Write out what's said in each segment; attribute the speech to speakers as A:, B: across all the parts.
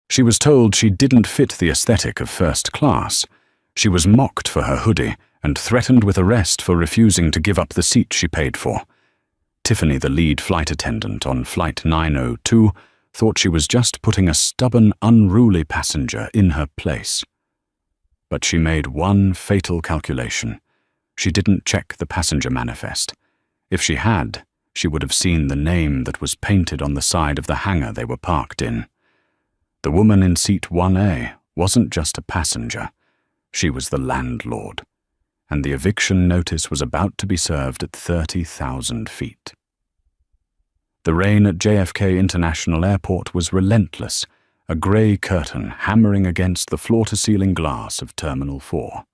A: She was told she didn't fit the aesthetic of first class. She was mocked for her hoodie and threatened with arrest for refusing to give up the seat she paid for. Tiffany, the lead flight attendant on Flight 902, thought she was just putting a stubborn, unruly passenger in her place. But she made one fatal calculation. She didn't check the passenger manifest. If she had, she would have seen the name that was painted on the side of the hangar they were parked in. The woman in seat 1A wasn't just a passenger. She was the landlord, and the eviction notice was about to be served at 30,000 feet. The rain at JFK International Airport was relentless, a grey curtain hammering against the floor-to-ceiling glass of Terminal 4.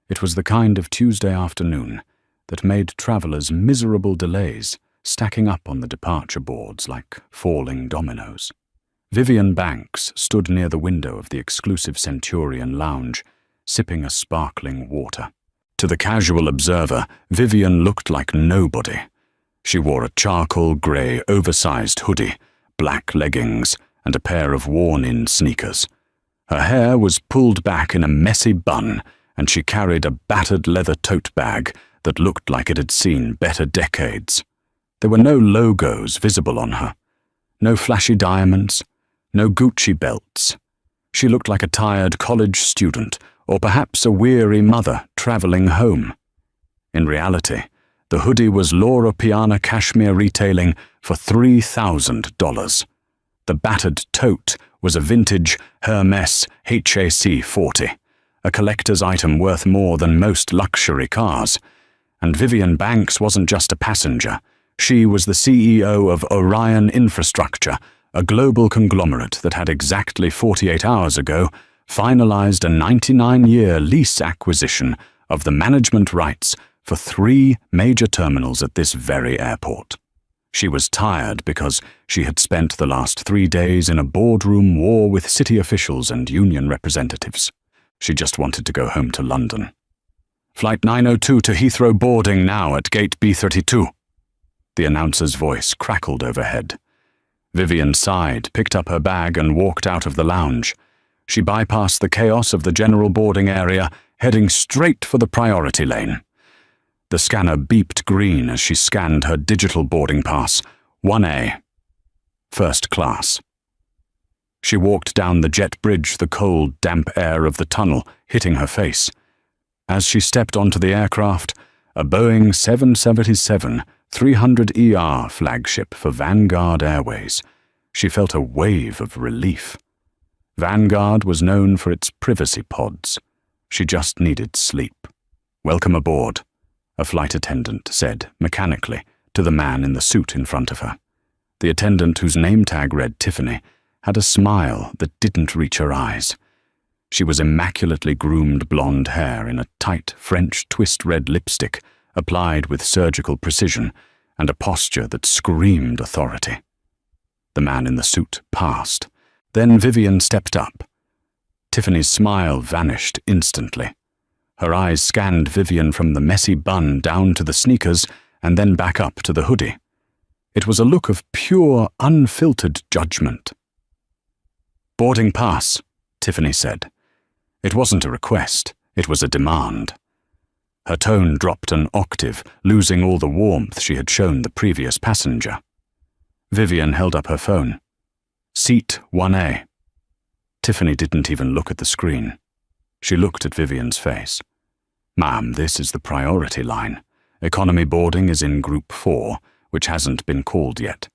A: It was the kind of Tuesday afternoon that made travelers miserable delays stacking up on the departure boards like falling dominoes. Vivian Banks stood near the window of the exclusive Centurion lounge, sipping a sparkling water. To the casual observer, Vivian looked like nobody. She wore a charcoal grey, oversized hoodie, black leggings, and a pair of worn-in sneakers. Her hair was pulled back in a messy bun, and she carried a battered leather tote bag that looked like it had seen better decades. There were no logos visible on her, no flashy diamonds, no Gucci belts. She looked like a tired college student, or perhaps a weary mother traveling home. In reality, the hoodie was Laura Piana cashmere retailing for $3,000. The battered tote was a vintage Hermes HAC 40, a collector's item worth more than most luxury cars. And Vivian Banks wasn't just a passenger. She was the CEO of Orion Infrastructure, a global conglomerate that had exactly 48 hours ago finalized a 99-year lease acquisition of the management rights for 3 major terminals at this very airport. She was tired because she had spent the last 3 days in a boardroom war with city officials and union representatives. She just wanted to go home to London. Flight 902 to Heathrow boarding now at gate B32. The announcer's voice crackled overhead. Vivian sighed, picked up her bag and walked out of the lounge. She bypassed the chaos of the general boarding area, heading straight for the priority lane. The scanner beeped green as she scanned her digital boarding pass, 1A, first class. She walked down the jet bridge, the cold, damp air of the tunnel hitting her face. As she stepped onto the aircraft, a Boeing 777-300ER flagship for Vanguard Airways, she felt a wave of relief. Vanguard was known for its privacy pods. She just needed sleep. "Welcome aboard," a flight attendant said mechanically to the man in the suit in front of her. The attendant, whose name tag read Tiffany, had a smile that didn't reach her eyes. She was immaculately groomed blonde hair in a tight French twist red lipstick applied with surgical precision and a posture that screamed authority. The man in the suit passed. Then Vivian stepped up. Tiffany's smile vanished instantly. Her eyes scanned Vivian from the messy bun down to the sneakers and then back up to the hoodie. It was a look of pure, unfiltered judgment. "Boarding pass," Tiffany said. It wasn't a request, it was a demand. Her tone dropped an octave, losing all the warmth she had shown the previous passenger. Vivian held up her phone. "Seat 1A." Tiffany didn't even look at the screen. She looked at Vivian's face. "Ma'am, this is the priority line. Economy boarding is in Group 4, which hasn't been called yet.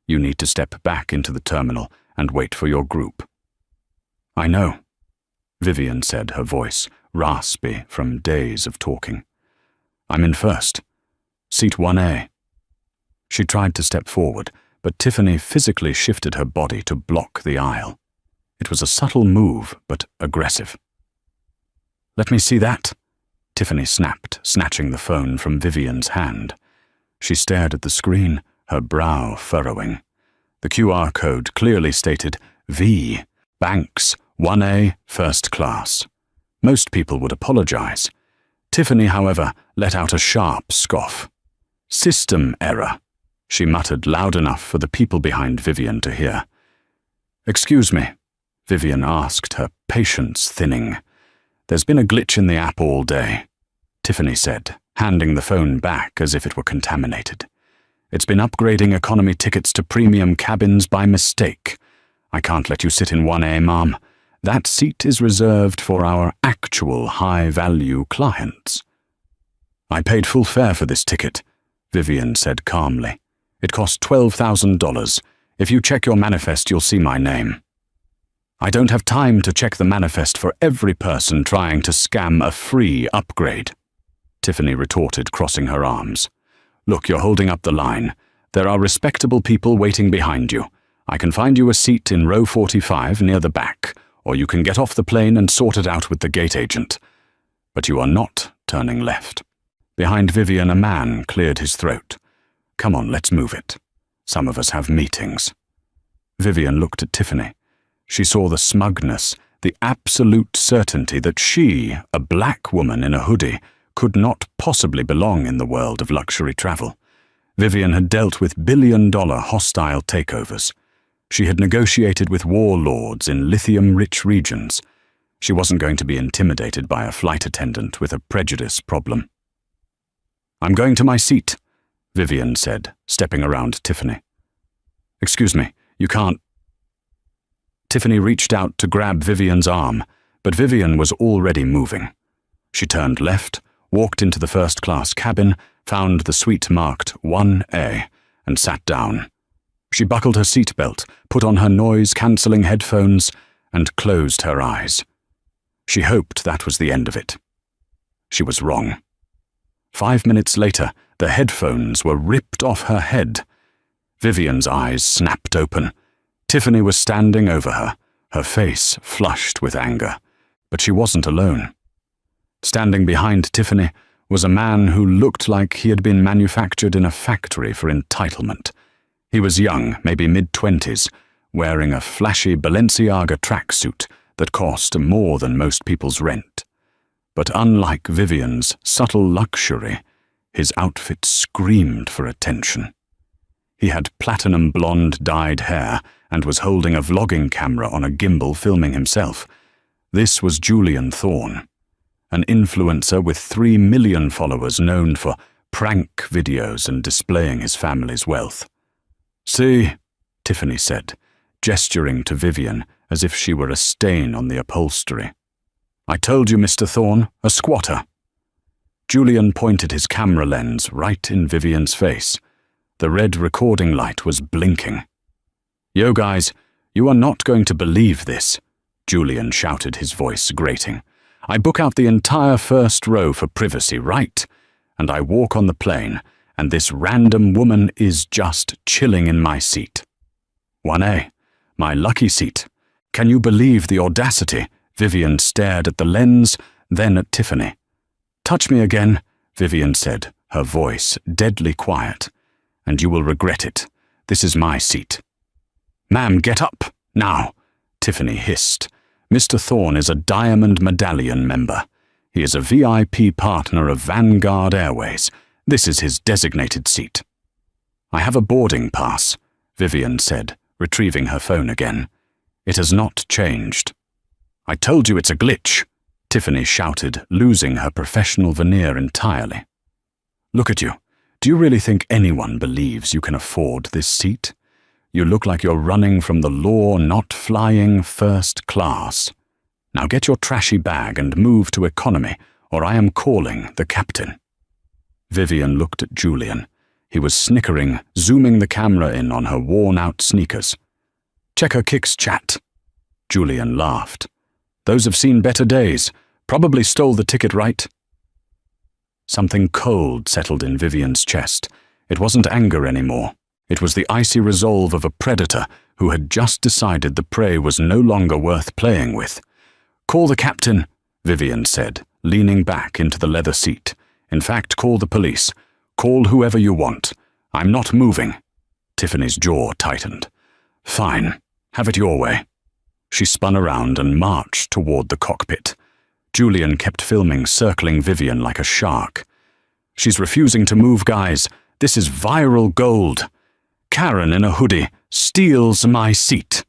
A: You need to step back into the terminal and wait for your group." "I know," Vivian said, her voice raspy from days of talking. "I'm in first. Seat 1A." She tried to step forward, but Tiffany physically shifted her body to block the aisle. It was a subtle move, but aggressive. "Let me see that," Tiffany snapped, snatching the phone from Vivian's hand. She stared at the screen, her brow furrowing. The QR code clearly stated V, Banks, 1A, first class. Most people would apologize. Tiffany, however, let out a sharp scoff. "System error," she muttered loud enough for the people behind Vivian to hear. "Excuse me," Vivian asked, her patience thinning. "There's been a glitch in the app all day," Tiffany said, handing the phone back as if it were contaminated. "It's been upgrading economy tickets to premium cabins by mistake. I can't let you sit in 1A, Mom. That seat is reserved for our actual high-value clients." "I paid full fare for this ticket," Vivian said calmly. "It cost $12,000. If you check your manifest, you'll see my name." "I don't have time to check the manifest for every person trying to scam a free upgrade," Tiffany retorted, crossing her arms. "Look, you're holding up the line. There are respectable people waiting behind you. I can find you a seat in row 45 near the back, or you can get off the plane and sort it out with the gate agent. But you are not turning left." Behind Vivian, a man cleared his throat. "Come on, let's move it. Some of us have meetings." Vivian looked at Tiffany. She saw the smugness, the absolute certainty that she, a black woman in a hoodie, could not possibly belong in the world of luxury travel. Vivian had dealt with billion-dollar hostile takeovers. She had negotiated with warlords in lithium-rich regions. She wasn't going to be intimidated by a flight attendant with a prejudice problem. "I'm going to my seat," Vivian said, stepping around Tiffany. "Excuse me, you can't—" Tiffany reached out to grab Vivian's arm, but Vivian was already moving. She turned left, walked into the first-class cabin, found the suite marked 1A, and sat down. She buckled her seatbelt, put on her noise-cancelling headphones, and closed her eyes. She hoped that was the end of it. She was wrong. 5 minutes later, the headphones were ripped off her head. Vivian's eyes snapped open. Tiffany was standing over her face flushed with anger. But she wasn't alone. Standing behind Tiffany was a man who looked like he had been manufactured in a factory for entitlement. He was young, maybe mid-20s, wearing a flashy Balenciaga tracksuit that cost more than most people's rent. But unlike Vivian's subtle luxury, his outfit screamed for attention. He had platinum blonde dyed hair and was holding a vlogging camera on a gimbal filming himself. This was Julian Thorne, an influencer with 3 million followers known for prank videos and displaying his family's wealth. "See," Tiffany said, gesturing to Vivian as if she were a stain on the upholstery. "I told you, Mr. Thorne, a squatter." Julian pointed his camera lens right in Vivian's face. The red recording light was blinking. "Yo guys, you are not going to believe this," Julian shouted, his voice grating. "I book out the entire first row for privacy, right? And I walk on the plane, and this random woman is just chilling in my seat. 1A, my lucky seat. Can you believe the audacity?" Vivian stared at the lens, then at Tiffany. "Touch me again," Vivian said, her voice deadly quiet. "And you will regret it. This is my seat." "Ma'am, get up, now," Tiffany hissed. "Mr. Thorne is a Diamond Medallion member. He is a VIP partner of Vanguard Airways. This is his designated seat." "I have a boarding pass," Vivian said, retrieving her phone again. "It has not changed." "I told you it's a glitch," Tiffany shouted, losing her professional veneer entirely. "Look at you. Do you really think anyone believes you can afford this seat? You look like you're running from the law, not flying first class. Now get your trashy bag and move to economy, or I am calling the captain." Vivian looked at Julian. He was snickering, zooming the camera in on her worn-out sneakers. "Check her kicks, chat." Julian laughed. "Those have seen better days. Probably stole the ticket, right?" Something cold settled in Vivian's chest. It wasn't anger anymore. It was the icy resolve of a predator who had just decided the prey was no longer worth playing with. "Call the captain," Vivian said, leaning back into the leather seat. "In fact, call the police. Call whoever you want. I'm not moving." Tiffany's jaw tightened. "Fine. Have it your way." She spun around and marched toward the cockpit. Julian kept filming, circling Vivian like a shark. "She's refusing to move, guys. This is viral gold. Karen in a hoodie steals my seat."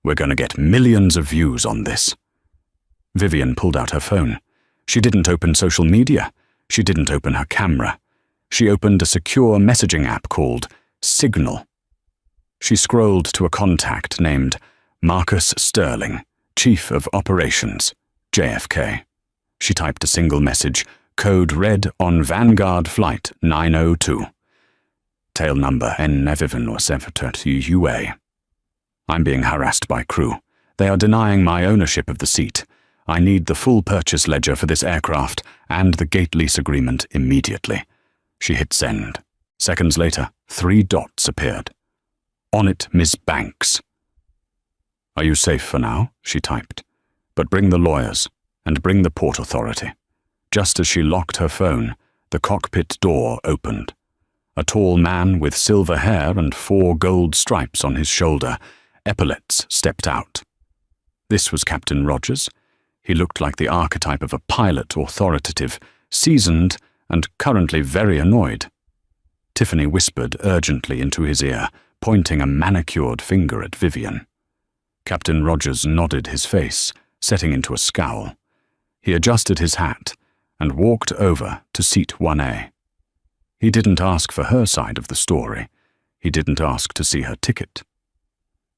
A: We're going to get millions of views on this." Vivian pulled out her phone. She didn't open social media. She didn't open her camera. She opened a secure messaging app called Signal. She scrolled to a contact named Marcus Sterling, Chief of Operations, JFK. She typed a single message, code red on Vanguard Flight 902. Tail number N917UA. "I'm being harassed by crew. They are denying my ownership of the seat. I need the full purchase ledger for this aircraft and the gate lease agreement immediately." She hit send. Seconds later, 3 dots appeared. On it, Miss Banks. "Are you safe for now?" she typed. "But bring the lawyers, and bring the Port Authority." Just as she locked her phone, the cockpit door opened. A tall man with silver hair and 4 gold stripes on his shoulder, epaulets, stepped out. This was Captain Rogers. He looked like the archetype of a pilot, authoritative, seasoned, and currently very annoyed. Tiffany whispered urgently into his ear, pointing a manicured finger at Vivian. Captain Rogers nodded his face, setting into a scowl. He adjusted his hat and walked over to seat 1A. He didn't ask for her side of the story. He didn't ask to see her ticket.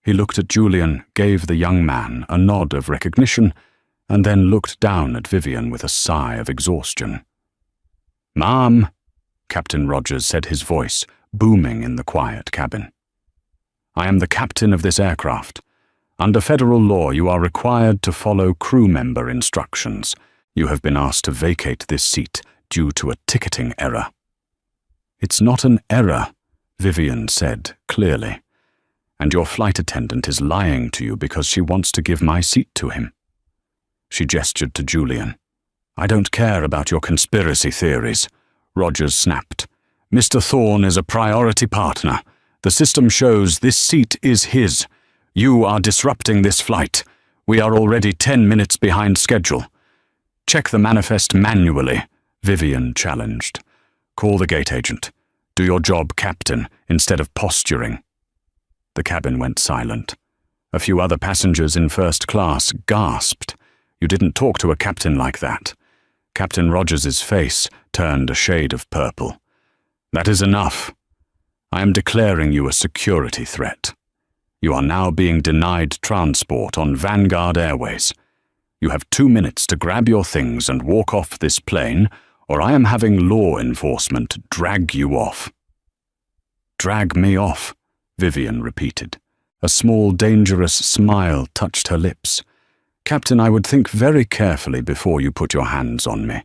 A: He looked at Julian, gave the young man a nod of recognition, and then looked down at Vivian with a sigh of exhaustion. "Ma'am," Captain Rogers said, his voice booming in the quiet cabin. "I am the captain of this aircraft. Under federal law, you are required to follow crew member instructions. You have been asked to vacate this seat due to a ticketing error." "It's not an error," Vivian said clearly. "And your flight attendant is lying to you because she wants to give my seat to him." She gestured to Julian. "I don't care about your conspiracy theories," Rogers snapped. "Mr. Thorne is a priority partner. The system shows this seat is his. You are disrupting this flight. We are already 10 minutes behind schedule." "Check the manifest manually," Vivian challenged. "Call the gate agent. Do your job, Captain, instead of posturing." The cabin went silent. A few other passengers in first class gasped. You didn't talk to a captain like that. Captain Rogers's face turned a shade of purple. "That is enough. I am declaring you a security threat. You are now being denied transport on Vanguard Airways. You have 2 minutes to grab your things and walk off this plane, or I am having law enforcement drag you off." "Drag me off," Vivian repeated. A small, dangerous smile touched her lips. "Captain, I would think very carefully before you put your hands on me."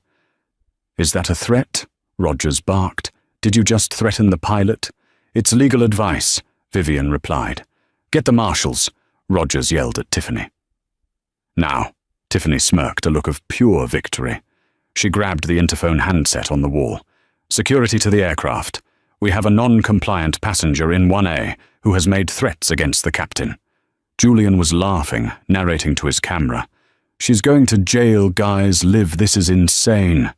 A: "Is that a threat?" Rogers barked. "Did you just threaten the pilot?" "It's legal advice," Vivian replied. "Get the marshals," Rogers yelled at Tiffany. "Now," Tiffany smirked, a look of pure victory. She grabbed the interphone handset on the wall. "Security to the aircraft. We have a non-compliant passenger in 1A who has made threats against the captain." Julian was laughing, narrating to his camera. "She's going to jail, guys. Liv, this is insane."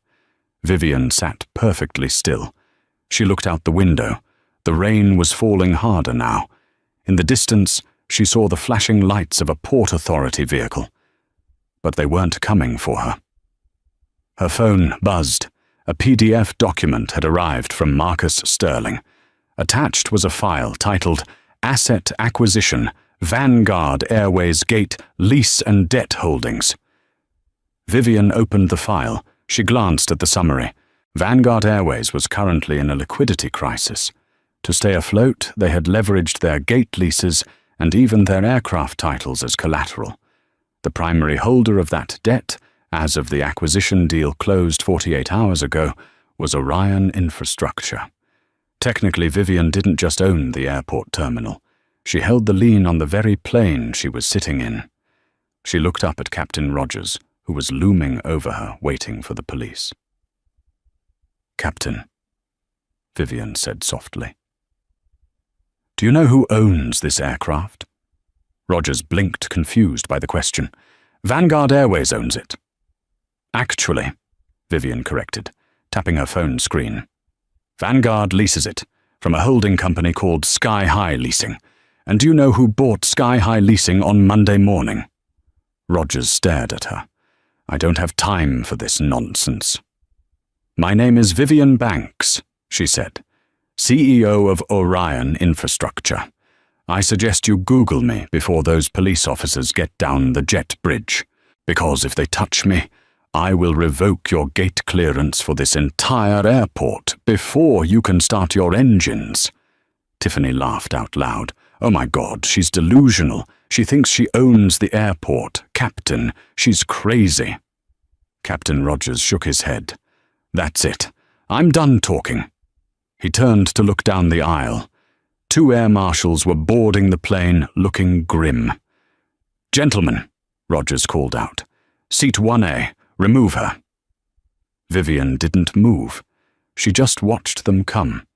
A: Vivian sat perfectly still. She looked out the window. The rain was falling harder now. In the distance, she saw the flashing lights of a Port Authority vehicle. But they weren't coming for her. Her phone buzzed. A PDF document had arrived from Marcus Sterling. Attached was a file titled Asset Acquisition, Vanguard Airways Gate Lease and Debt Holdings. Vivian opened the file. She glanced at the summary. Vanguard Airways was currently in a liquidity crisis. To stay afloat, they had leveraged their gate leases and even their aircraft titles as collateral. The primary holder of that debt, as of the acquisition deal closed 48 hours ago, was Orion Infrastructure. Technically, Vivian didn't just own the airport terminal. She held the lien on the very plane she was sitting in. She looked up at Captain Rogers, who was looming over her, waiting for the police. "Captain," Vivian said softly. "Do you know who owns this aircraft?" Rogers blinked, confused by the question. "Vanguard Airways owns it." "Actually," Vivian corrected, tapping her phone screen. "Vanguard leases it from a holding company called Sky High Leasing, And do you know who bought Sky High Leasing on Monday morning?" Rogers stared at her. "I don't have time for this nonsense." "My name is Vivian Banks," she said, "CEO of Orion Infrastructure. I suggest you Google me before those police officers get down the jet bridge, because if they touch me, I will revoke your gate clearance for this entire airport before you can start your engines." Tiffany laughed out loud. "Oh my God, she's delusional. She thinks she owns the airport. Captain, she's crazy." Captain Rogers shook his head. "That's it. I'm done talking." He turned to look down the aisle. 2 air marshals were boarding the plane, looking grim. "Gentlemen," Rogers called out. "Seat 1A, remove her." Vivian didn't move. She just watched them come.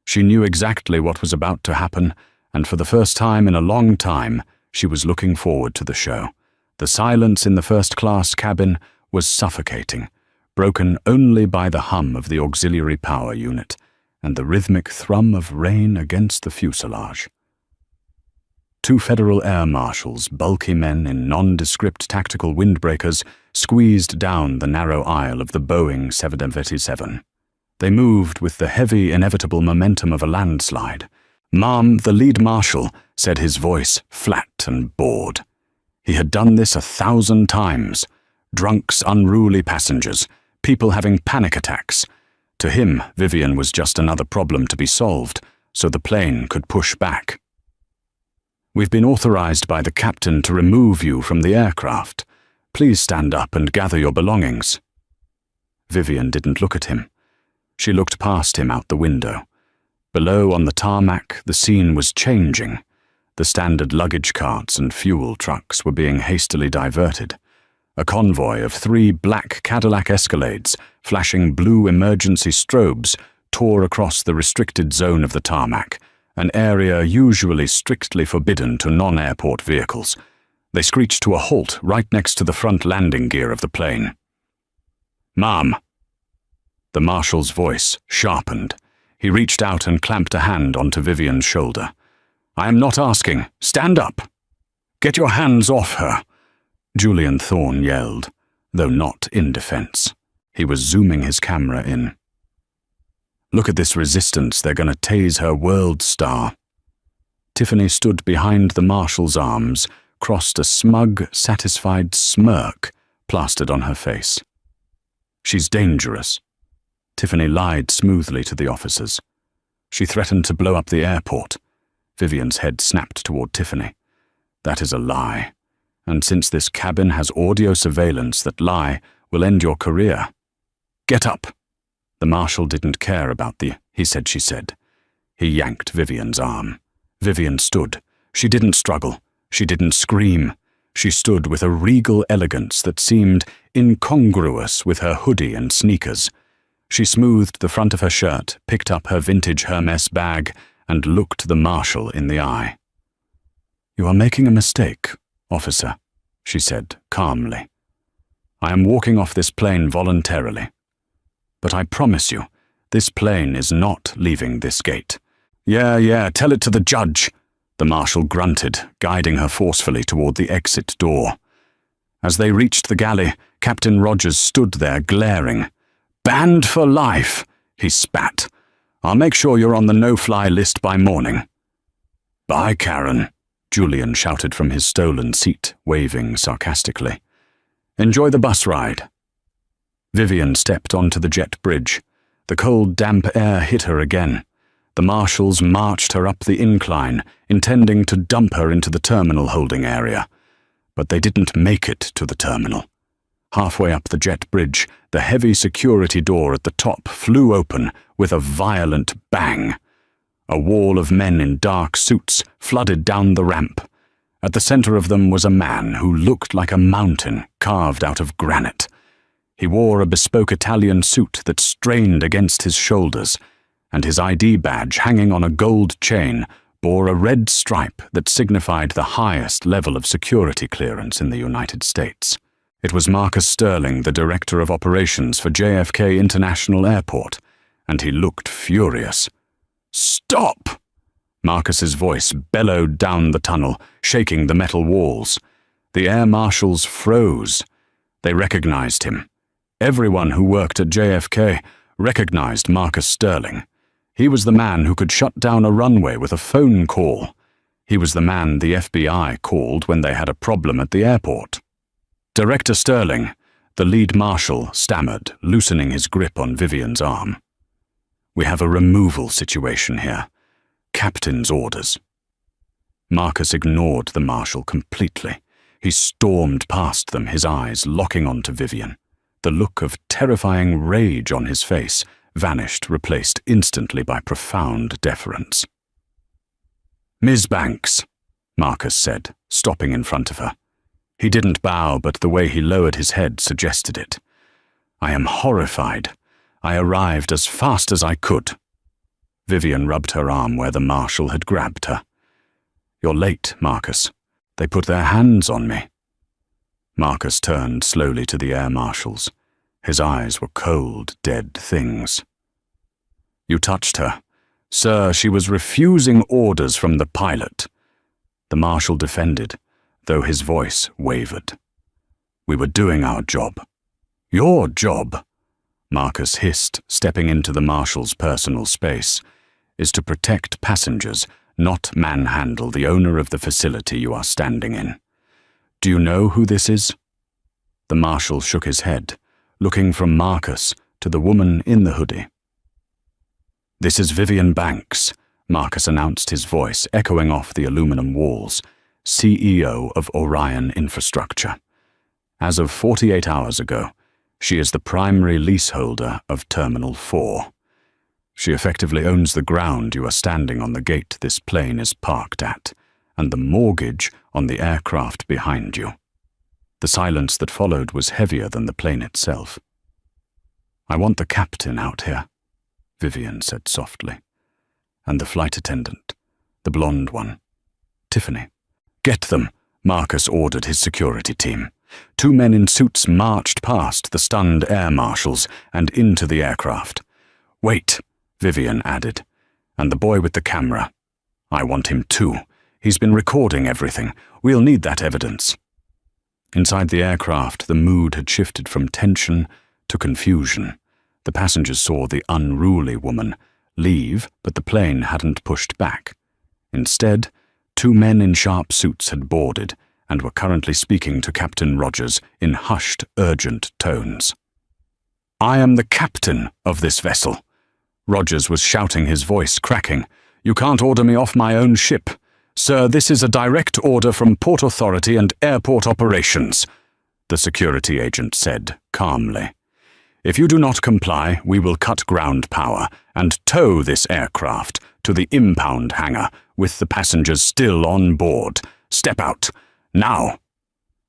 A: She knew exactly what was about to happen, and for the first time in a long time, she was looking forward to the show. The silence in the first-class cabin was suffocating, broken only by the hum of the auxiliary power unit and the rhythmic thrum of rain against the fuselage. 2 Federal Air Marshals, bulky men in nondescript tactical windbreakers, squeezed down the narrow aisle of the Boeing 787. They moved with the heavy, inevitable momentum of a landslide. "Ma'am, the lead marshal," said his voice, flat and bored. He had done this 1,000 times. Drunks, unruly passengers, people having panic attacks. To him, Vivian was just another problem to be solved, so the plane could push back. "We've been authorized by the captain to remove you from the aircraft. Please stand up and gather your belongings." Vivian didn't look at him. She looked past him out the window. Below on the tarmac, the scene was changing. The standard luggage carts and fuel trucks were being hastily diverted. A convoy of 3 black Cadillac Escalades, flashing blue emergency strobes, tore across the restricted zone of the tarmac, an area usually strictly forbidden to non-airport vehicles. They screeched to a halt right next to the front landing gear of the plane. "Ma'am." The marshal's voice sharpened. He reached out and clamped a hand onto Vivian's shoulder. "I am not asking. Stand up. Get your hands off her," Julian Thorne yelled, though not in defense. He was zooming his camera in. "Look at this resistance. They're going to tase her world star." Tiffany stood behind the marshal's arms, crossed a smug, satisfied smirk plastered on her face. "She's dangerous." Tiffany lied smoothly to the officers. "She threatened to blow up the airport." Vivian's head snapped toward Tiffany. "That is a lie. And since this cabin has audio surveillance, that lie will end your career. Get up." The marshal didn't care about the he said, she said. He yanked Vivian's arm. Vivian stood. She didn't struggle. She didn't scream. She stood with a regal elegance that seemed incongruous with her hoodie and sneakers. She smoothed the front of her shirt, picked up her vintage Hermes bag, and looked the marshal in the eye. "You are making a mistake, officer," she said calmly. "I am walking off this plane voluntarily. But I promise you, this plane is not leaving this gate." Yeah, tell it to the judge," the marshal grunted, guiding her forcefully toward the exit door. As they reached the galley, Captain Rogers stood there glaring. "Banned for life," he spat. "I'll make sure you're on the no-fly list by morning." "Bye, Karen," Julian shouted from his stolen seat, waving sarcastically. "Enjoy the bus ride." Vivian stepped onto the jet bridge. The cold, damp air hit her again. The marshals marched her up the incline, intending to dump her into the terminal holding area. But they didn't make it to the terminal. Halfway up the jet bridge, the heavy security door at the top flew open with a violent bang. A wall of men in dark suits flooded down the ramp. At the center of them was a man who looked like a mountain carved out of granite. He wore a bespoke Italian suit that strained against his shoulders, and his ID badge hanging on a gold chain bore a red stripe that signified the highest level of security clearance in the United States. It was Marcus Sterling, the Director of Operations for JFK International Airport, and he looked furious. "Stop!" Marcus's voice bellowed down the tunnel, shaking the metal walls. The air marshals froze. They recognized him. Everyone who worked at JFK recognized Marcus Sterling. He was the man who could shut down a runway with a phone call. He was the man the FBI called when they had a problem at the airport. Director Sterling, the lead marshal, stammered, loosening his grip on Vivian's arm. "We have a removal situation here. Captain's orders." Marcus ignored the marshal completely. He stormed past them, his eyes locking onto Vivian. The look of terrifying rage on his face vanished, replaced instantly by profound deference. "Ms. Banks," Marcus said, stopping in front of her. He didn't bow, but the way he lowered his head suggested it. "I am horrified. I arrived as fast as I could." Vivian rubbed her arm where the marshal had grabbed her. "You're late, Marcus. They put their hands on me." Marcus turned slowly to the air marshals. His eyes were cold, dead things. "You touched her. Sir, she was refusing orders from the pilot." The marshal defended, though his voice wavered. "We were doing our job." "Your job," Marcus hissed, stepping into the marshal's personal space, "is to protect passengers, not manhandle the owner of the facility you are standing in. Do you know who this is?" The marshal shook his head, looking from Marcus to the woman in the hoodie. "This is Vivian Banks," Marcus announced, his voice echoing off the aluminum walls, CEO of Orion Infrastructure. As of 48 hours ago, she is the primary leaseholder of Terminal 4. She effectively owns the ground you are standing on, the gate this plane is parked at, and the mortgage on the aircraft behind you. The silence that followed was heavier than the plane itself. "I want the captain out here," Vivian said softly. "And the flight attendant, the blonde one. Tiffany." "Get them," Marcus ordered his security team. 2 men in suits marched past the stunned air marshals and into the aircraft. "Wait," Vivian added. "And the boy with the camera. I want him too. He's been recording everything. We'll need that evidence." Inside the aircraft, the mood had shifted from tension to confusion. The passengers saw the unruly woman leave, but the plane hadn't pushed back. Instead, 2 men in sharp suits had boarded and were currently speaking to Captain Rogers in hushed, urgent tones. "I am the captain of this vessel," Rogers was shouting, his voice cracking. "You can't order me off my own ship. Sir, this is a direct order from Port Authority and Airport Operations," the security agent said calmly. "If you do not comply, we will cut ground power and tow this aircraft to the impound hangar with the passengers still on board. Step out. Now."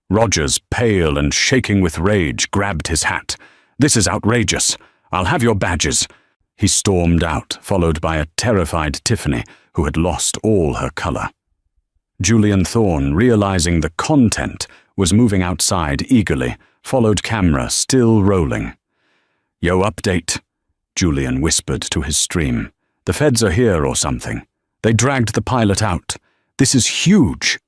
A: Rogers, pale and shaking with rage, grabbed his hat. "This is outrageous. I'll have your badges." He stormed out, followed by a terrified Tiffany, who had lost all her color. Julian Thorne, realizing the content, was moving outside eagerly, followed, camera still rolling. "Yo, update," Julian whispered to his stream. "The feds are here or something. They dragged the pilot out. This is huge."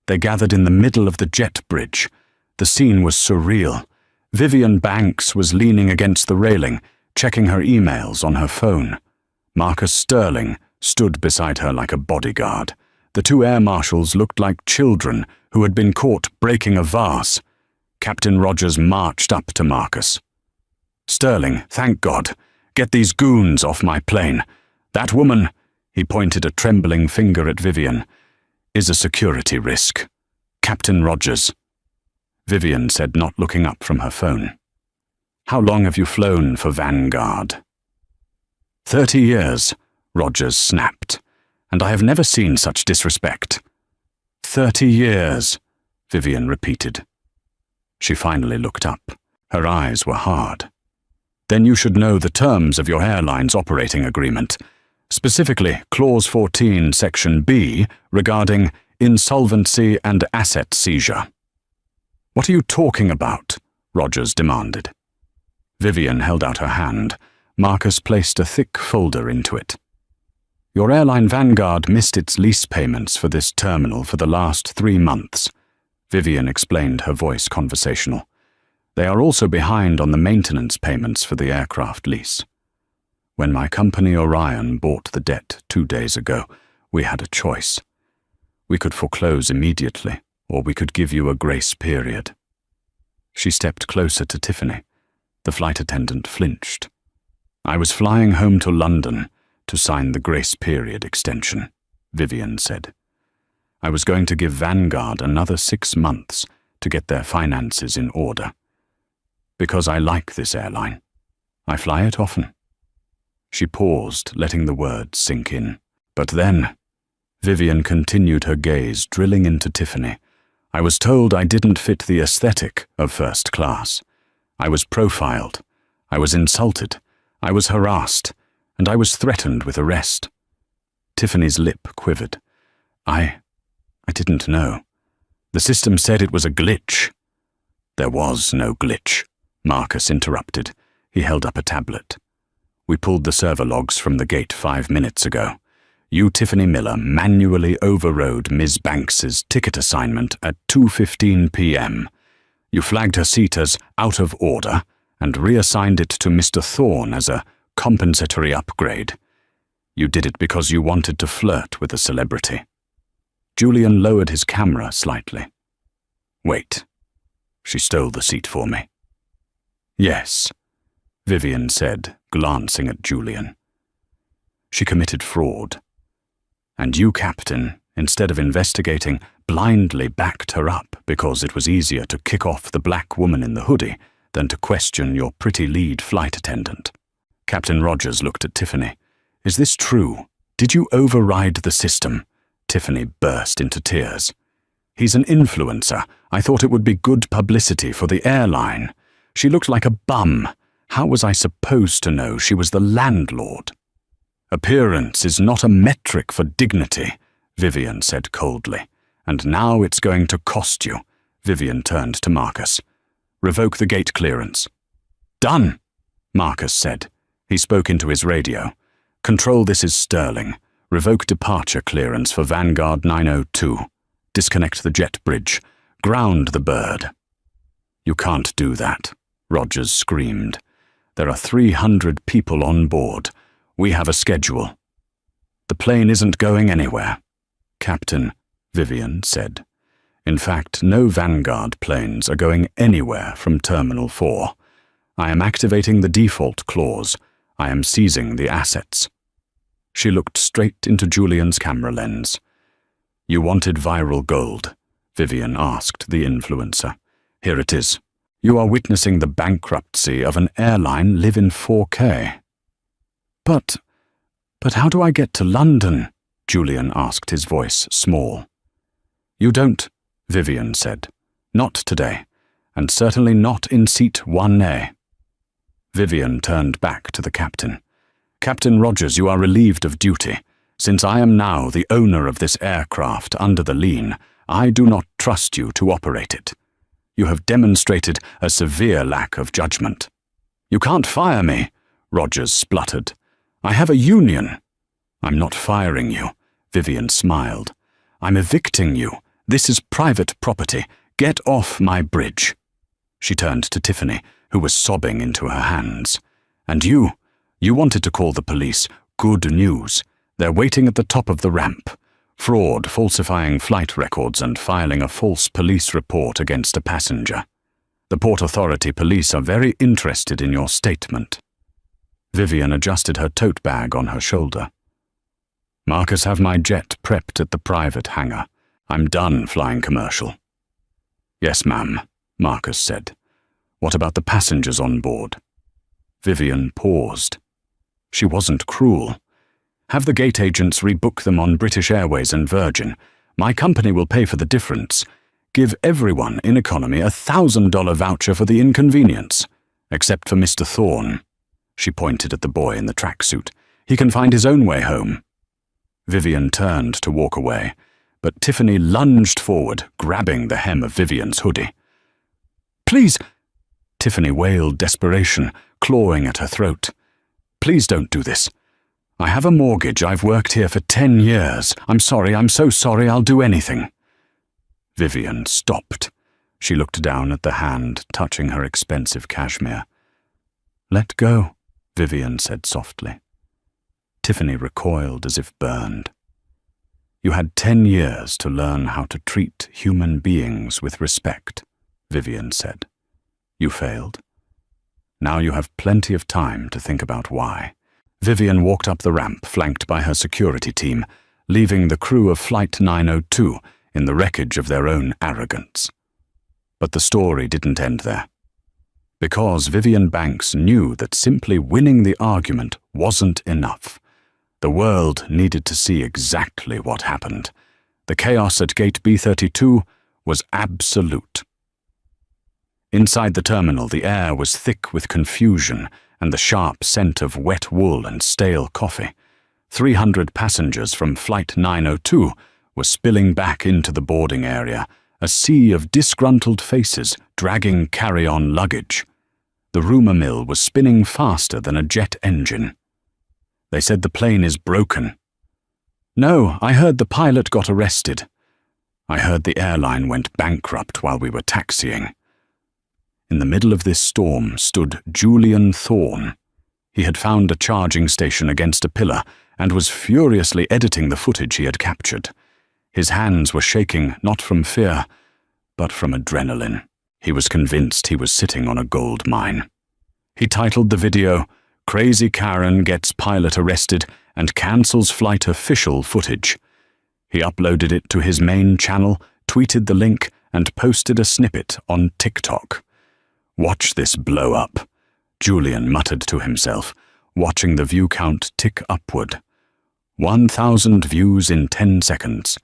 A: They gathered in the middle of the jet bridge. The scene was surreal. Vivian Banks was leaning against the railing, checking her emails on her phone. Marcus Sterling stood beside her like a bodyguard. The 2 air marshals looked like children who had been caught breaking a vase. Captain Rogers marched up to Marcus. "Sterling, thank God. Get these goons off my plane. That woman," he pointed a trembling finger at Vivian, "is a security risk. Captain Rogers." Vivian said, not looking up from her phone. "How long have you flown for Vanguard?" 30 years, Rogers snapped, "and I have never seen such disrespect." 30 years, Vivian repeated. She finally looked up. Her eyes were hard. "Then you should know the terms of your airline's operating agreement, specifically Clause 14, Section B, regarding insolvency and asset seizure." "What are you talking about?" Rogers demanded. Vivian held out her hand. Marcus placed a thick folder into it. Your airline Vanguard missed its lease payments for this terminal for the last 3 months. Vivian explained, her voice conversational. They are also behind on the maintenance payments for the aircraft lease. When my company Orion bought the debt 2 days ago, we had a choice. We could foreclose immediately, or we could give you a grace period. She stepped closer to Tiffany. The flight attendant flinched. I was flying home to London to sign the grace period extension, Vivian said. I was going to give Vanguard another 6 months to get their finances in order. Because I like this airline. I fly it often. She paused, letting the words sink in. But then, Vivian continued, her gaze drilling into Tiffany. I was told I didn't fit the aesthetic of first class. I was profiled. I was insulted. I was harassed. And I was threatened with arrest. Tiffany's lip quivered. I didn't know. The system said it was a glitch. There was no glitch, Marcus interrupted. He held up a tablet. We pulled the server logs from the gate 5 minutes ago. You, Tiffany Miller, manually overrode Ms. Banks's ticket assignment at 2:15 p.m. You flagged her seat as out of order and reassigned it to Mr. Thorne as a compensatory upgrade. You did it because you wanted to flirt with a celebrity. Julian lowered his camera slightly. Wait. She stole the seat for me. Yes, Vivian said, glancing at Julian. She committed fraud. And you, Captain, instead of investigating, blindly backed her up because it was easier to kick off the black woman in the hoodie than to question your pretty lead flight attendant. Captain Rogers looked at Tiffany. Is this true? Did you override the system? Tiffany burst into tears. He's an influencer. I thought it would be good publicity for the airline. She looked like a bum. How was I supposed to know she was the landlord? Appearance is not a metric for dignity, Vivian said coldly. And now it's going to cost you. Vivian turned to Marcus. Revoke the gate clearance. Done, Marcus said. He spoke into his radio. Control, this is Sterling. Revoke departure clearance for Vanguard 902. Disconnect the jet bridge. Ground the bird. You can't do that, Rogers screamed. There are 300 people on board. We have a schedule. The plane isn't going anywhere, Captain, Vivian said. In fact, no Vanguard planes are going anywhere from Terminal 4. I am activating the default clause. I am seizing the assets. She looked straight into Julian's camera lens. You wanted viral gold, Vivian asked the influencer. Here it is. You are witnessing the bankruptcy of an airline live in 4K. But how do I get to London? Julian asked, his voice small. You don't, Vivian said. Not today, and certainly not in seat 1A. Vivian turned back to the captain. Captain Rogers, you are relieved of duty. Since I am now the owner of this aircraft under the lien, I do not trust you to operate it. You have demonstrated a severe lack of judgment. You can't fire me, Rogers spluttered. I have a union. I'm not firing you, Vivian smiled. I'm evicting you. This is private property. Get off my bridge. She turned to Tiffany, who was sobbing into her hands. And you wanted to call the police. Good news. They're waiting at the top of the ramp. Fraud, falsifying flight records and filing a false police report against a passenger. The Port Authority police are very interested in your statement. Vivian adjusted her tote bag on her shoulder. Marcus, have my jet prepped at the private hangar. I'm done flying commercial. Yes, ma'am, Marcus said. What about the passengers on board? Vivian paused. She wasn't cruel. Have the gate agents rebook them on British Airways and Virgin. My company will pay for the difference. Give everyone in economy a $1,000 voucher for the inconvenience, except for Mr. Thorne. She pointed at the boy in the tracksuit. He can find his own way home. Vivian turned to walk away, but Tiffany lunged forward, grabbing the hem of Vivian's hoodie. Please! Tiffany wailed desperation, clawing at her throat. Please don't do this. I have a mortgage. I've worked here for 10 years. I'm sorry. I'm so sorry. I'll do anything. Vivian stopped. She looked down at the hand touching her expensive cashmere. Let go, Vivian said softly. Tiffany recoiled as if burned. You had 10 years to learn how to treat human beings with respect, Vivian said. You failed. Now you have plenty of time to think about why. Vivian walked up the ramp, flanked by her security team, leaving the crew of Flight 902 in the wreckage of their own arrogance. But the story didn't end there. Because Vivian Banks knew that simply winning the argument wasn't enough. The world needed to see exactly what happened. The chaos at Gate B32 was absolute. Inside the terminal, the air was thick with confusion and the sharp scent of wet wool and stale coffee. 300 passengers from Flight 902 were spilling back into the boarding area, a sea of disgruntled faces dragging carry-on luggage. The rumor mill was spinning faster than a jet engine. They said the plane is broken. No, I heard the pilot got arrested. I heard the airline went bankrupt while we were taxiing. In the middle of this storm stood Julian Thorne. He had found a charging station against a pillar and was furiously editing the footage he had captured. His hands were shaking not from fear, but from adrenaline. He was convinced he was sitting on a gold mine. He titled the video, Crazy Karen Gets Pilot Arrested and Cancels Flight Official Footage. He uploaded it to his main channel, tweeted the link, and posted a snippet on TikTok. Watch this blow up, Julian muttered to himself, watching the view count tick upward. 1,000 views in 10 seconds,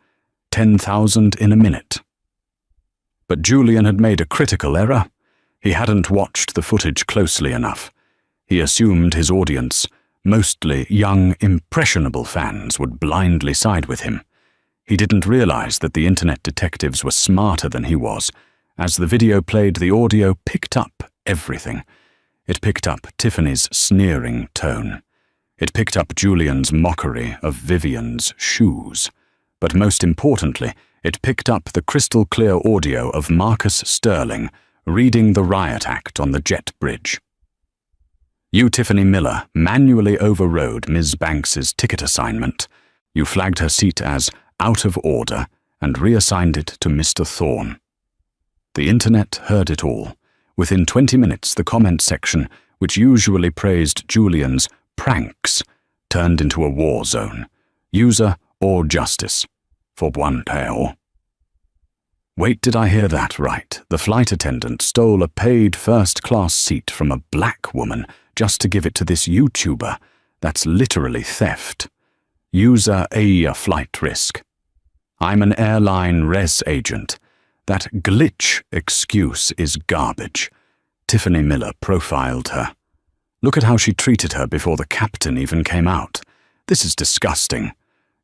A: 10,000 in a minute. But Julian had made a critical error. He hadn't watched the footage closely enough. He assumed his audience, mostly young, impressionable fans, would blindly side with him. He didn't realize that the internet detectives were smarter than he was. As the video played, the audio picked up everything. It picked up Tiffany's sneering tone. It picked up Julian's mockery of Vivian's shoes. But most importantly, it picked up the crystal-clear audio of Marcus Sterling reading the riot act on the jet bridge. You, Tiffany Miller, manually overrode Ms. Banks's ticket assignment. You flagged her seat as out of order and reassigned it to Mr. Thorne. The internet heard it all. Within 20 minutes, the comment section, which usually praised Julian's pranks, turned into a war zone. User or justice, for one tale. Wait, did I hear that right? The flight attendant stole a paid first-class seat from a black woman just to give it to this YouTuber. That's literally theft. User a flight risk. I'm an airline res agent. That glitch excuse is garbage. Tiffany Miller profiled her. Look at how she treated her before the captain even came out. This is disgusting.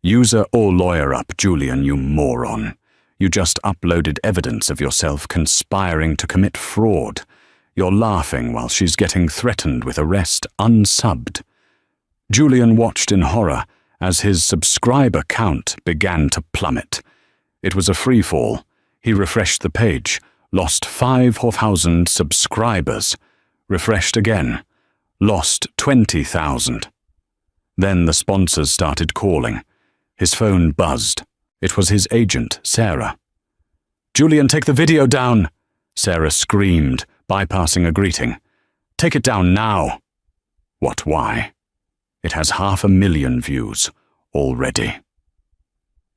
A: User or lawyer up, Julian, you moron. You just uploaded evidence of yourself conspiring to commit fraud. You're laughing while she's getting threatened with arrest unsubbed. Julian watched in horror as his subscriber count began to plummet. It was a free fall. He refreshed the page, lost 5,000 subscribers. Refreshed again, lost 20,000. Then the sponsors started calling. His phone buzzed. It was his agent, Sarah. Julian, take the video down, Sarah screamed, bypassing a greeting. Take it down now. What, why? It has 500,000 views already.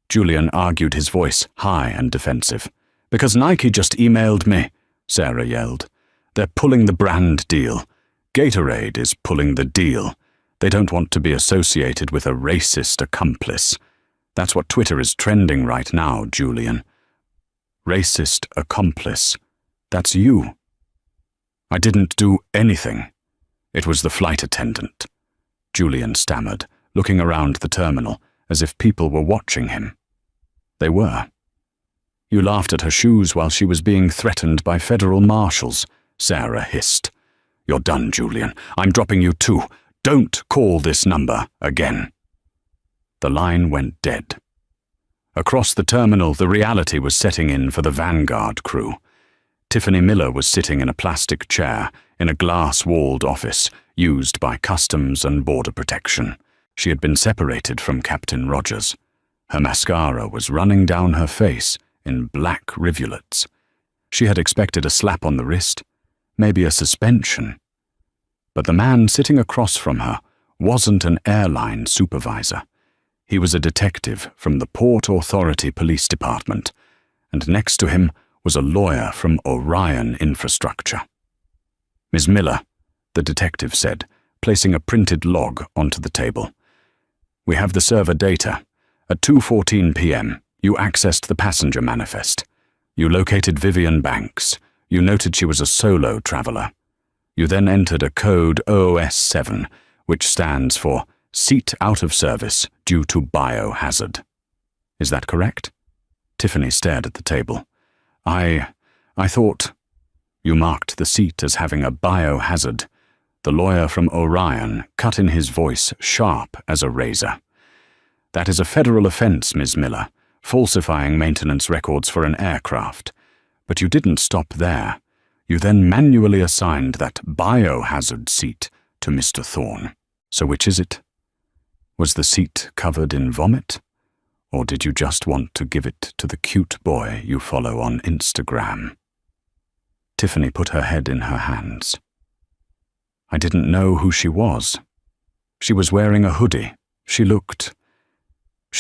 A: Julian argued, his voice high and defensive. Because Nike just emailed me, Sarah yelled. They're pulling the brand deal. Gatorade is pulling the deal. They don't want to be associated with a racist accomplice. That's what Twitter is trending right now, Julian. Racist accomplice. That's you. I didn't do anything. It was the flight attendant. Julian stammered, looking around the terminal as if people were watching him. They were. You laughed at her shoes while she was being threatened by federal marshals, Sarah hissed. You're done, Julian. I'm dropping you too. Don't call this number again." The line went dead. Across the terminal, the reality was setting in for the Vanguard crew. Tiffany Miller was sitting in a plastic chair in a glass-walled office used by Customs and Border Protection. She had been separated from Captain Rogers. Her mascara was running down her face in black rivulets. She had expected a slap on the wrist, maybe a suspension. But the man sitting across from her wasn't an airline supervisor. He was a detective from the Port Authority Police Department, and next to him was a lawyer from Orion Infrastructure. "Ms. Miller," the detective said, placing a printed log onto the table. "We have the server data. At 2:14 p.m., you accessed the passenger manifest. You located Vivian Banks. You noted she was a solo traveler. You then entered a code OOS7, which stands for Seat Out of Service Due to Biohazard. Is that correct?" Tiffany stared at the table. I thought... You marked the seat as having a biohazard." The lawyer from Orion cut in, his voice sharp as a razor. "That is a federal offense, Ms. Miller, falsifying maintenance records for an aircraft. But you didn't stop there. You then manually assigned that biohazard seat to Mr. Thorne. So which is it? Was the seat covered in vomit? Or did you just want to give it to the cute boy you follow on Instagram?" Tiffany put her head in her hands. I didn't know who she was. She was wearing a hoodie. She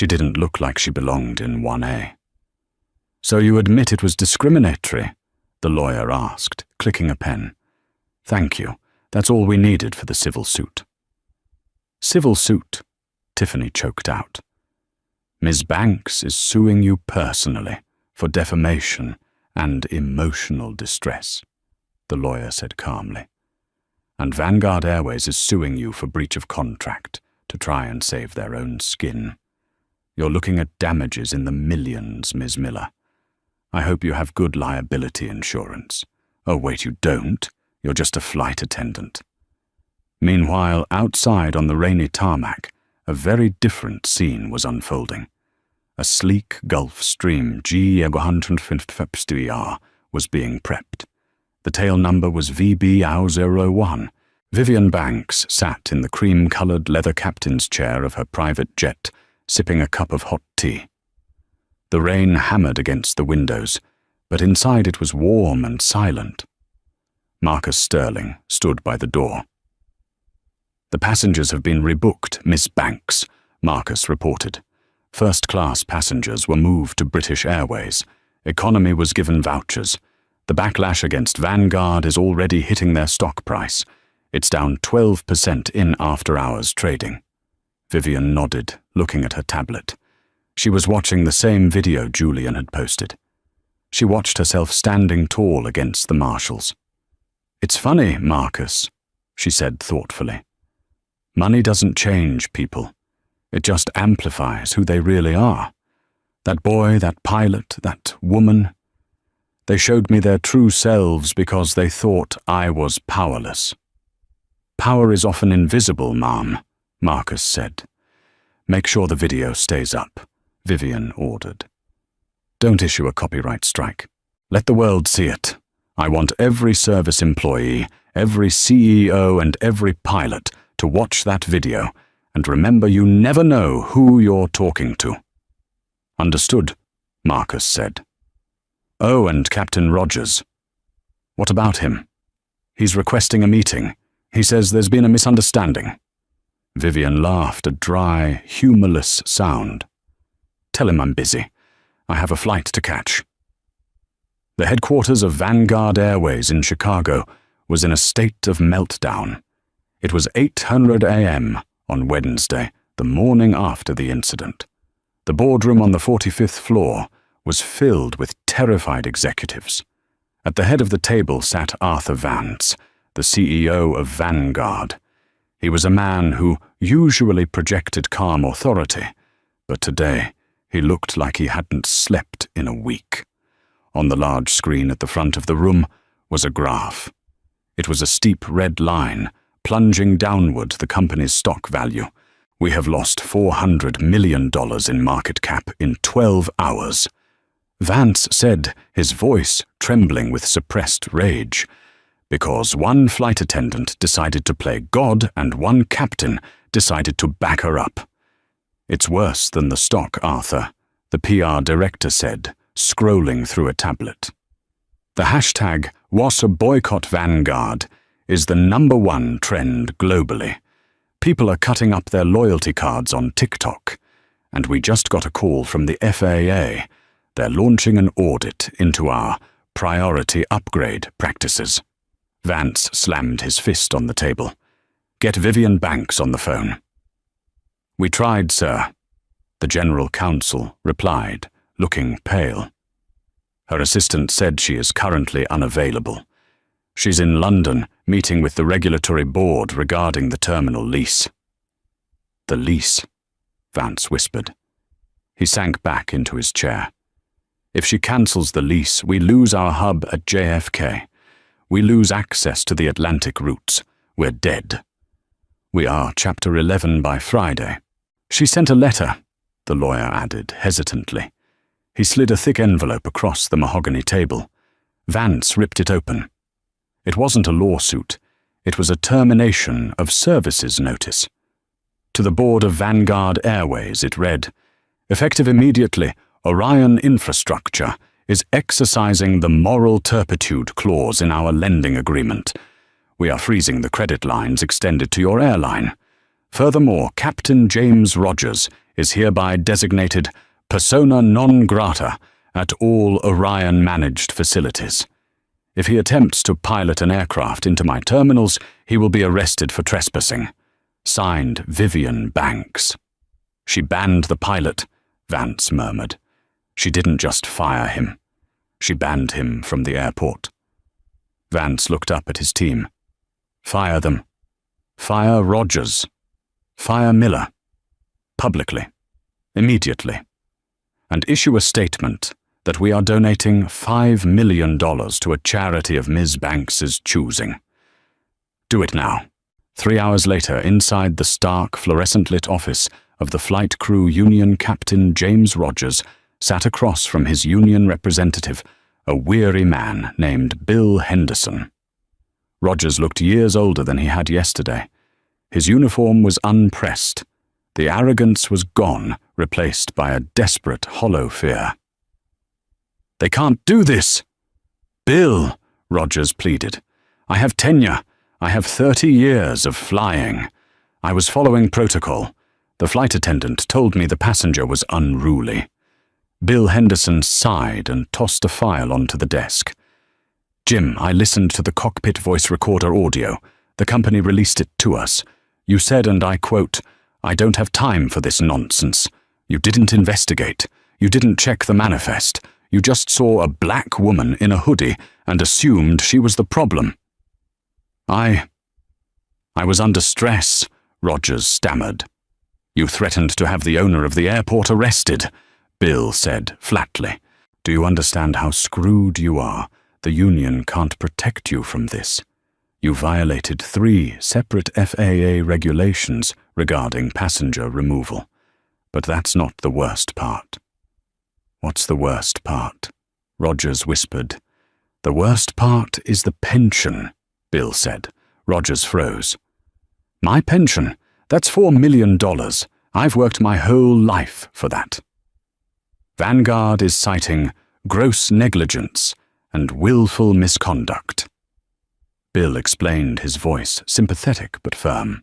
A: didn't look like she belonged in 1A. "So you admit it was discriminatory?" the lawyer asked, clicking a pen. "Thank you. That's all we needed for the civil suit." "Civil suit?" Tiffany choked out. "Ms. Banks is suing you personally for defamation and emotional distress," the lawyer said calmly. "And Vanguard Airways is suing you for breach of contract to try and save their own skin. You're looking at damages in the millions, Ms. Miller. I hope you have good liability insurance. Oh, wait, you don't. You're just a flight attendant." Meanwhile, outside on the rainy tarmac, a very different scene was unfolding. A sleek Gulf Stream G150R was being prepped. The tail number was VB-01. Vivian Banks sat in the cream-colored leather captain's chair of her private jet, sipping a cup of hot tea. The rain hammered against the windows, but inside it was warm and silent. Marcus Sterling stood by the door. "The passengers have been rebooked, Miss Banks," Marcus reported. First-class passengers were moved to British Airways. Economy was given vouchers. The backlash against Vanguard is already hitting their stock price. It's down 12% in after-hours trading. Vivian nodded, looking at her tablet. She was watching the same video Julian had posted. She watched herself standing tall against the marshals. "It's funny, Marcus," she said thoughtfully. "Money doesn't change people. It just amplifies who they really are. That boy, that pilot, that woman. They showed me their true selves because they thought I was powerless." "Power is often invisible, Ma'am," Marcus said. "Make sure the video stays up," Vivian ordered. "Don't issue a copyright strike. Let the world see it. I want every service employee, every CEO and every pilot to watch that video, and remember you never know who you're talking to." "Understood," Marcus said. "Oh, and Captain Rogers. What about him?" "He's requesting a meeting. He says there's been a misunderstanding." Vivian laughed, a dry, humorless sound. "Tell him I'm busy. I have a flight to catch." The headquarters of Vanguard Airways in Chicago was in a state of meltdown. It was 8:00 a.m. on Wednesday, the morning after the incident. The boardroom on the 45th floor was filled with terrified executives. At the head of the table sat Arthur Vance, the CEO of Vanguard. He was a man who usually projected calm authority, but today he looked like he hadn't slept in a week. On the large screen at the front of the room was a graph. It was a steep red line, plunging downward the company's stock value. We have lost $400 million in market cap in 12 hours. Vance said, his voice trembling with suppressed rage, because one flight attendant decided to play God and one captain decided to back her up. It's worse than the stock, Arthur, the PR director said, scrolling through a tablet. The hashtag #WasserBoycottVanguard is the #1 trend globally. People are cutting up their loyalty cards on TikTok, and we just got a call from the FAA. They're launching an audit into our priority upgrade practices. Vance slammed his fist on the table. Get Vivian Banks on the phone. We tried, sir, the general counsel replied, looking pale. Her assistant said she is currently unavailable. She's in London, meeting with the regulatory board regarding the terminal lease. The lease, Vance whispered. He sank back into his chair. If she cancels the lease, we lose our hub at JFK. We lose access to the Atlantic routes. We're dead. We are Chapter 11 by Friday. She sent a letter, the lawyer added hesitantly. He slid a thick envelope across the mahogany table. Vance ripped it open. It wasn't a lawsuit. It was a termination of services notice. To the board of Vanguard Airways, it read, effective immediately, Orion Infrastructure is exercising the moral turpitude clause in our lending agreement. We are freezing the credit lines extended to your airline. Furthermore, Captain James Rogers is hereby designated persona non grata at all Orion-managed facilities. If he attempts to pilot an aircraft into my terminals, he will be arrested for trespassing. Signed, Vivian Banks. She banned the pilot, Vance murmured. She didn't just fire him. She banned him from the airport. Vance looked up at his team. Fire them. Fire Rogers. Fire Miller. Publicly. Immediately. And issue a statement that we are donating $5 million to a charity of Ms. Banks's choosing. Do it now. 3 hours later, inside the stark, fluorescent-lit office of the flight crew union captain James Rogers sat across from his union representative, a weary man named Bill Henderson. Rogers looked years older than he had yesterday. His uniform was unpressed. The arrogance was gone, replaced by a desperate, hollow fear. They can't do this! Bill, Rogers pleaded. I have tenure. I have 30 years of flying. I was following protocol. The flight attendant told me the passenger was unruly. Bill Henderson sighed and tossed a file onto the desk. Jim, I listened to the cockpit voice recorder audio. The company released it to us. You said, and I quote, I don't have time for this nonsense. You didn't investigate. You didn't check the manifest. You just saw a black woman in a hoodie and assumed she was the problem. I was under stress, Rogers stammered. You threatened to have the owner of the airport arrested, Bill said flatly. Do you understand how screwed you are? The union can't protect you from this. You violated 3 separate FAA regulations regarding passenger removal. But that's not the worst part. What's the worst part? Rogers whispered. The worst part is the pension, Bill said. Rogers froze. My pension? That's $4 million. I've worked my whole life for that. Vanguard is citing gross negligence and willful misconduct. Bill explained, his voice sympathetic but firm.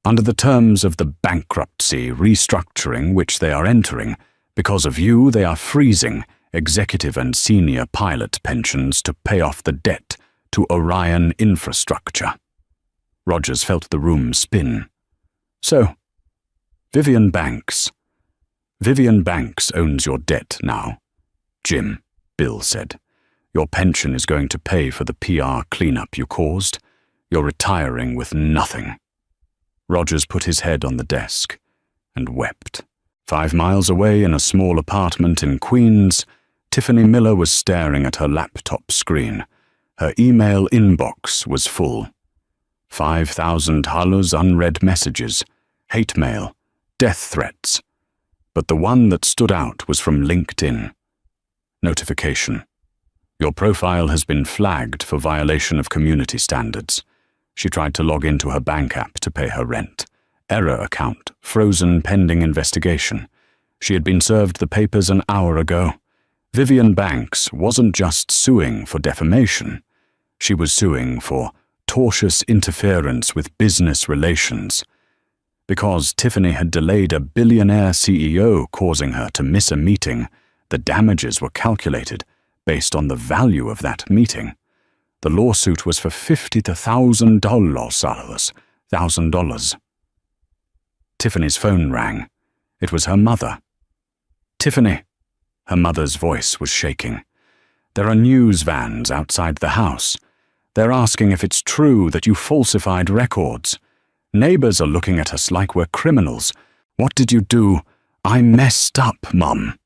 A: Under the terms of the bankruptcy restructuring which they are entering, because of you they are freezing executive and senior pilot pensions to pay off the debt to Orion Infrastructure. Rogers felt the room spin. So, Vivian Banks owns your debt now. Jim, Bill said. Your pension is going to pay for the PR cleanup you caused. You're retiring with nothing. Rogers put his head on the desk and wept. 5 miles away in a small apartment in Queens, Tiffany Miller was staring at her laptop screen. Her email inbox was full. 5,000 Haller's unread messages, hate mail, death threats. But the one that stood out was from LinkedIn. Notification. Your profile has been flagged for violation of community standards. She tried to log into her bank app to pay her rent. Error account, frozen pending investigation. She had been served the papers an hour ago. Vivian Banks wasn't just suing for defamation. She was suing for tortious interference with business relations. Because Tiffany had delayed a billionaire CEO causing her to miss a meeting, the damages were calculated based on the value of that meeting. The lawsuit was for $50,000, $1,000. Tiffany's phone rang. It was her mother. Tiffany. Her mother's voice was shaking. There are news vans outside the house. They're asking if it's true that you falsified records. Neighbors are looking at us like we're criminals. What did you do? I messed up, Mum,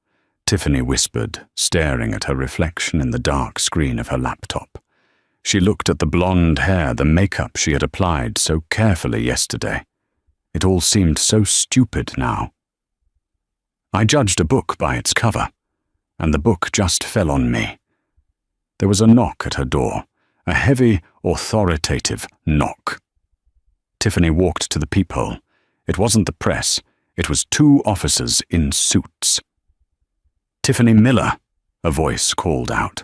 A: Tiffany whispered, staring at her reflection in the dark screen of her laptop. She looked at the blonde hair, the makeup she had applied so carefully yesterday. It all seemed so stupid now. I judged a book by its cover, and the book just fell on me. There was a knock at her door, a heavy, authoritative knock. Tiffany walked to the peephole. It wasn't the press. It was 2 officers in suits. Tiffany Miller, a voice called out.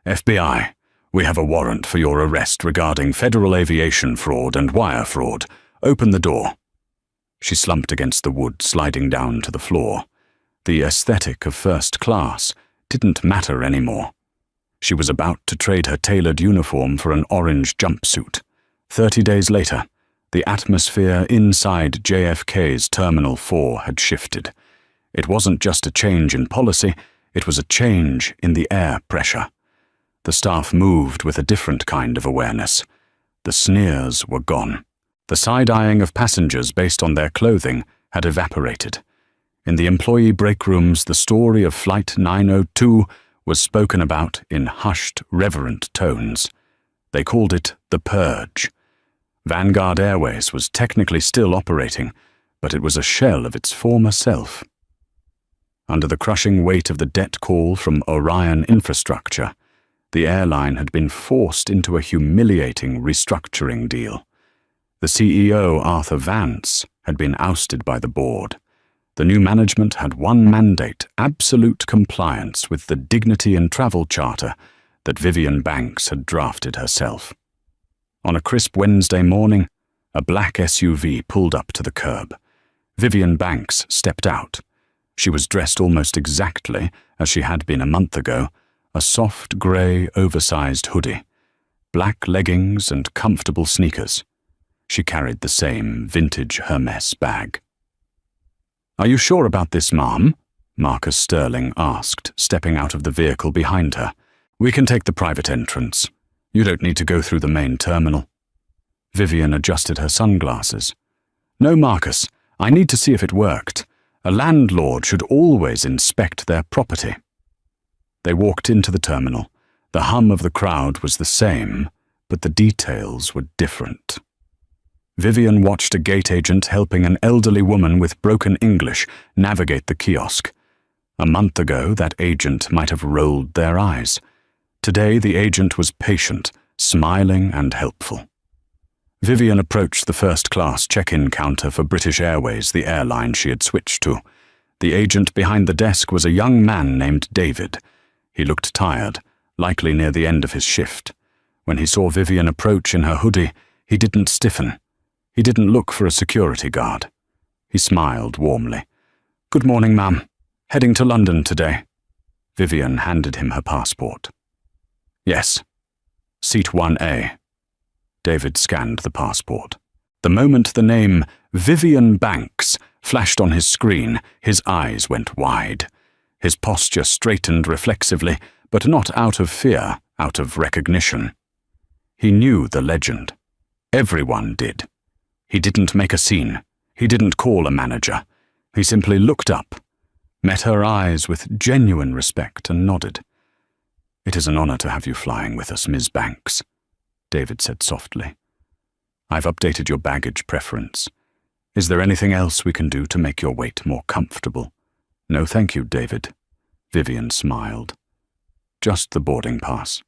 A: FBI, we have a warrant for your arrest regarding federal aviation fraud and wire fraud. Open the door. She slumped against the wood, sliding down to the floor. The aesthetic of first class didn't matter anymore. She was about to trade her tailored uniform for an orange jumpsuit. 30 days later, the atmosphere inside JFK's Terminal 4 had shifted. It wasn't just a change in policy, it was a change in the air pressure. The staff moved with a different kind of awareness. The sneers were gone. The side-eyeing of passengers based on their clothing had evaporated. In the employee break rooms, the story of Flight 902 was spoken about in hushed, reverent tones. They called it the Purge. Vanguard Airways was technically still operating, but it was a shell of its former self. Under the crushing weight of the debt call from Orion Infrastructure, the airline had been forced into a humiliating restructuring deal. The CEO, Arthur Vance, had been ousted by the board. The new management had one mandate: absolute compliance with the Dignity in Travel Charter that Vivian Banks had drafted herself. On a crisp Wednesday morning, a black SUV pulled up to the curb. Vivian Banks stepped out. She was dressed almost exactly as she had been a month ago, a soft grey, oversized hoodie, black leggings and comfortable sneakers. She carried the same vintage Hermes bag. "Are you sure about this, ma'am?" Marcus Sterling asked, stepping out of the vehicle behind her. "We can take the private entrance. You don't need to go through the main terminal." Vivian adjusted her sunglasses. "No, Marcus, I need to see if it worked. A landlord should always inspect their property." They walked into the terminal. The hum of the crowd was the same, but the details were different. Vivian watched a gate agent helping an elderly woman with broken English navigate the kiosk. A month ago, that agent might have rolled their eyes. Today, the agent was patient, smiling and helpful. Vivian approached the first-class check-in counter for British Airways, the airline she had switched to. The agent behind the desk was a young man named David. He looked tired, likely near the end of his shift. When he saw Vivian approach in her hoodie, he didn't stiffen. He didn't look for a security guard. He smiled warmly. "Good morning, ma'am. Heading to London today." Vivian handed him her passport. "Yes. Seat 1A. David scanned the passport. The moment the name Vivian Banks flashed on his screen, his eyes went wide. His posture straightened reflexively, but not out of fear, out of recognition. He knew the legend. Everyone did. He didn't make a scene. He didn't call a manager. He simply looked up, met her eyes with genuine respect and nodded. "It is an honor to have you flying with us, Ms. Banks," David said softly. I've updated your baggage preference. Is there anything else we can do to make your wait more comfortable? No, thank you, David. Vivian smiled. Just the boarding pass.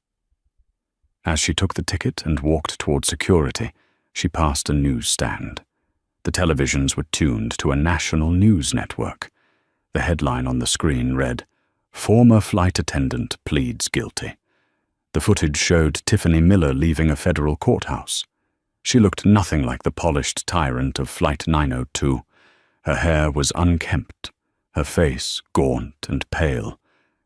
A: As she took the ticket and walked toward security, she passed a newsstand. The televisions were tuned to a national news network. The headline on the screen read, "Former flight attendant pleads guilty." The footage showed Tiffany Miller leaving a federal courthouse. She looked nothing like the polished tyrant of Flight 902. Her hair was unkempt, her face gaunt and pale,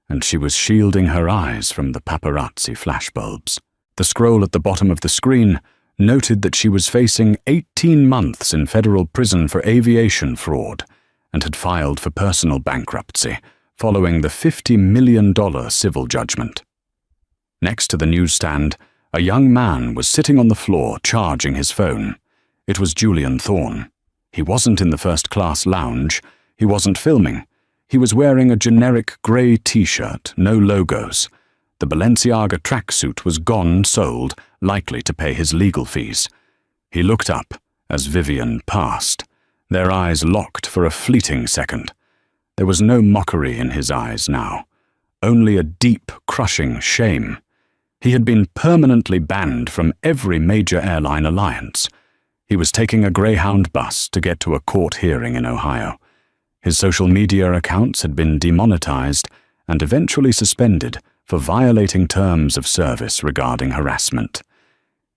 A: and she was shielding her eyes from the paparazzi flashbulbs. The scroll at the bottom of the screen noted that she was facing 18 months in federal prison for aviation fraud and had filed for personal bankruptcy following the $50 million civil judgment. Next to the newsstand, a young man was sitting on the floor charging his phone. It was Julian Thorne. He wasn't in the first-class lounge. He wasn't filming. He was wearing a generic grey t-shirt, no logos. The Balenciaga tracksuit was gone, sold, likely to pay his legal fees. He looked up as Vivian passed. Their eyes locked for a fleeting second. There was no mockery in his eyes now, only a deep, crushing shame. He had been permanently banned from every major airline alliance. He was taking a Greyhound bus to get to a court hearing in Ohio. His social media accounts had been demonetized and eventually suspended for violating terms of service regarding harassment.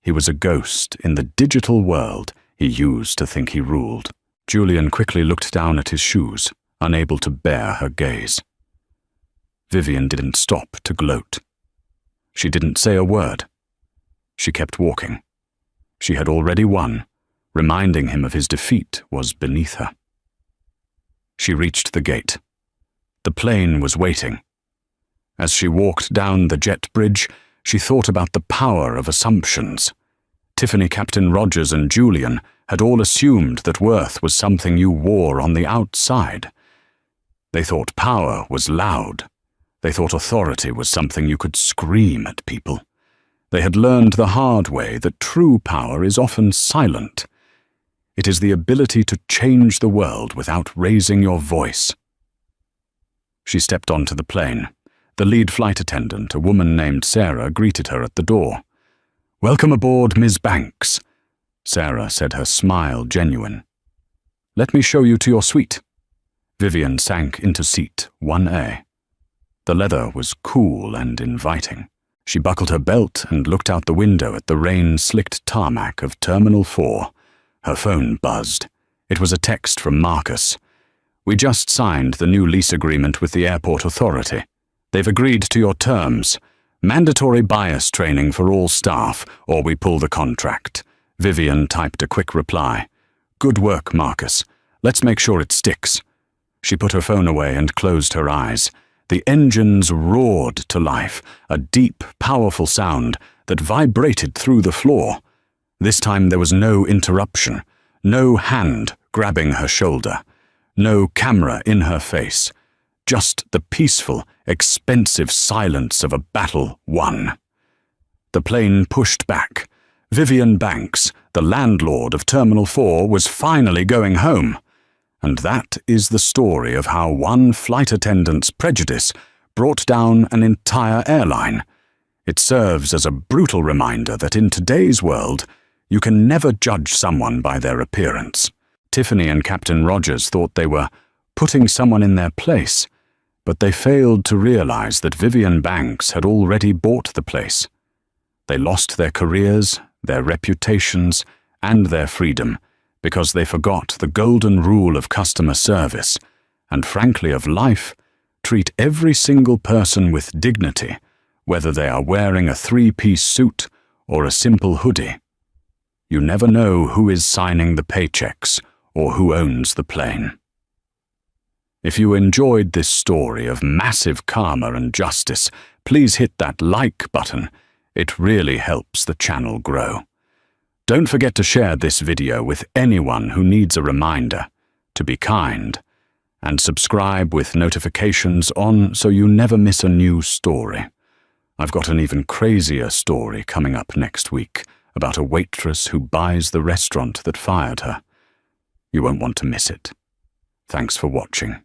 A: He was a ghost in the digital world he used to think he ruled. Julian quickly looked down at his shoes, unable to bear her gaze. Vivian didn't stop to gloat. She didn't say a word. She kept walking. She had already won. Reminding him of his defeat was beneath her. She reached the gate. The plane was waiting. As she walked down the jet bridge, she thought about the power of assumptions. Tiffany, Captain Rogers, and Julian had all assumed that worth was something you wore on the outside. They thought power was loud. They thought authority was something you could scream at people. They had learned the hard way that true power is often silent. It is the ability to change the world without raising your voice. She stepped onto the plane. The lead flight attendant, a woman named Sarah, greeted her at the door. "Welcome aboard, Ms. Banks," Sarah said, her smile genuine. "Let me show you to your suite." Vivian sank into seat 1A. The leather was cool and inviting. She buckled her belt and looked out the window at the rain-slicked tarmac of Terminal 4. Her phone buzzed. It was a text from Marcus. "We just signed the new lease agreement with the airport authority. They've agreed to your terms. Mandatory bias training for all staff, or we pull the contract." Vivian typed a quick reply. "Good work, Marcus. Let's make sure it sticks." She put her phone away and closed her eyes. The engines roared to life, a deep, powerful sound that vibrated through the floor. This time there was no interruption, no hand grabbing her shoulder, no camera in her face. Just the peaceful, expensive silence of a battle won. The plane pushed back. Vivian Banks, the landlord of Terminal 4, was finally going home. And that is the story of how one flight attendant's prejudice brought down an entire airline. It serves as a brutal reminder that in today's world, you can never judge someone by their appearance. Tiffany and Captain Rogers thought they were putting someone in their place, but they failed to realize that Vivian Banks had already bought the place. They lost their careers, their reputations, and their freedom because they forgot the golden rule of customer service, and frankly of life. Treat every single person with dignity, whether they are wearing a three-piece suit or a simple hoodie. You never know who is signing the paychecks or who owns the plane. If you enjoyed this story of massive karma and justice, please hit that like button. It really helps the channel grow. Don't forget to share this video with anyone who needs a reminder to be kind, and subscribe with notifications on so you never miss a new story. I've got an even crazier story coming up next week, about a waitress who buys the restaurant that fired her. You won't want to miss it. Thanks for watching.